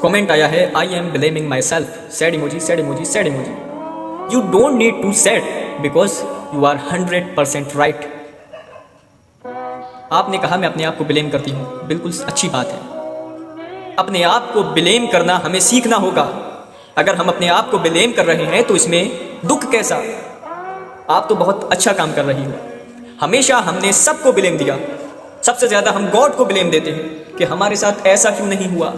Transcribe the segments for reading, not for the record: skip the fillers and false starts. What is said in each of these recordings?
Comment आया है I am blaming myself, sad emoji sad emoji sad emoji. You don't need to sad because you are 100% right. आपने कहा मैं अपने आप को ब्लेम करती हूँ, बिल्कुल अच्छी बात है। अपने आप को ब्लेम करना हमें सीखना होगा। अगर हम अपने आप को ब्लेम कर रहे हैं तो इसमें दुख कैसा? आप तो बहुत अच्छा काम कर रही हो। हमेशा हमने सबको ब्लेम दिया, सबसे ज़्यादा हम गॉड को ब्लेम देते हैं कि हमारे साथ ऐसा क्यों नहीं हुआ,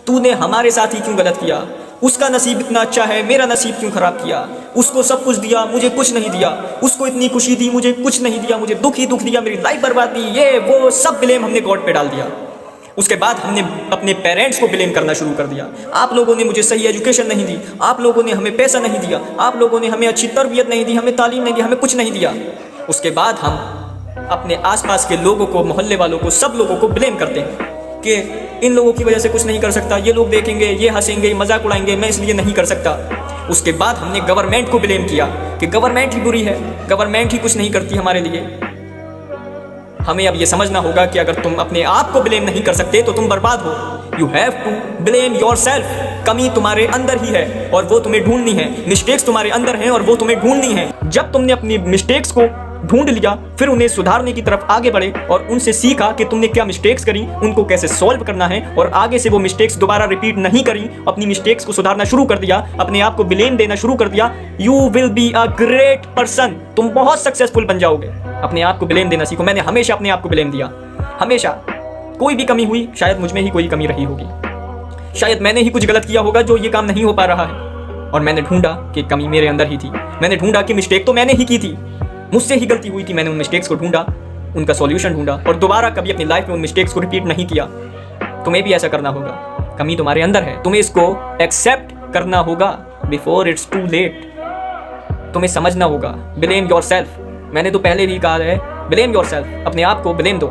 तूने हमारे साथ ही क्यों गलत किया, उसका नसीब इतना अच्छा है मेरा नसीब क्यों खराब किया, उसको सब कुछ दिया मुझे कुछ नहीं दिया, उसको इतनी खुशी दी मुझे कुछ नहीं दिया, मुझे दुख ही दुख दिया, मेरी लाइफ बर्बाद दी, ये वो सब ब्लेम हमने गॉड पे डाल दिया। उसके बाद हमने अपने पेरेंट्स को ब्लेम करना शुरू कर दिया। आप लोगों ने मुझे सही एजुकेशन नहीं दी, आप लोगों ने हमें पैसा नहीं दिया, आप लोगों ने हमें अच्छी तरबियत नहीं दी, हमें तालीम नहीं दी, हमें कुछ नहीं दिया। उसके बाद हम अपने आसपास के लोगों को, मोहल्ले वालों को, सब लोगों को ब्लेम करते हैं कि इन लोगों की वजह से कुछ नहीं कर सकता, ये लोग देखेंगे, ये हंसेंगे, मजाक उड़ाएंगे, मैं इसलिए नहीं कर सकता। उसके बाद हमने गवर्नमेंट को ब्लेम किया कि गवर्नमेंट ही बुरी है, गवर्नमेंट ही कुछ नहीं करती हमारे लिए। हमें अब ये समझना होगा कि अगर तुम अपने आप को ब्लेम नहीं कर सकते तो तुम बर्बाद हो। You have to blame yourself. कमी तुम्हारे अंदर ही है और वो तुम्हें ढूंढनी है। मिस्टेक्स तुम्हारे अंदर हैं और वो तुम्हें ढूंढनी है। जब तुमने अपनी मिस्टेक्स को ढूंढ लिया, फिर उन्हें सुधारने की तरफ आगे बढ़े और उनसे सीखा कि तुमने क्या मिस्टेक्स करी, उनको कैसे सॉल्व करना है और आगे से वो मिस्टेक्स दोबारा रिपीट नहीं करी, अपनी मिस्टेक्स को सुधारना शुरू कर दिया, अपने आप को ब्लेम देना शुरू कर दिया, you will be a great person. तुम बहुत सक्सेसफुल बन जाओगे। अपने आप को ब्लेम देना सीखो। मैंने हमेशा अपने आप को ब्लेम दिया, हमेशा। कोई भी कमी हुई, शायद मुझ में ही कोई कमी रही होगी, शायद मैंने ही कुछ गलत किया होगा जो ये काम नहीं हो पा रहा है। और मैंने ढूंढा कि कमी मेरे अंदर ही थी। मैंने ढूंढा कि मिस्टेक तो मैंने ही की थी, मुझसे ही गलती हुई थी। मैंने उन मिस्टेक्स को ढूंढा, उनका सॉल्यूशन ढूंढा और दोबारा कभी अपनी लाइफ में उन मिस्टेक्स को रिपीट नहीं किया। तुम्हें भी ऐसा करना होगा। कमी तुम्हारे अंदर है, तुम्हें इसको एक्सेप्ट करना होगा बिफोर इट्स टू लेट। तुम्हें समझना होगा। Blame your self. मैंने तो पहले भी कहा है, ब्लेम योर सेल्फ। अपने आप को ब्लेम दो,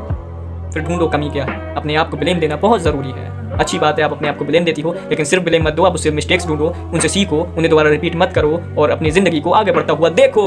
फिर ढूंढो कमी क्या है। अपने आप को ब्लेम देना बहुत ज़रूरी है। अच्छी बात है आप अपने आप को ब्लेम देती हो, लेकिन सिर्फ ब्लेम मत दो। आप उससे मिस्टेक्स ढूंढो, उनसे सीखो, उन्हें दोबारा रिपीट मत करो और अपनी ज़िंदगी को आगे बढ़ता हुआ देखो।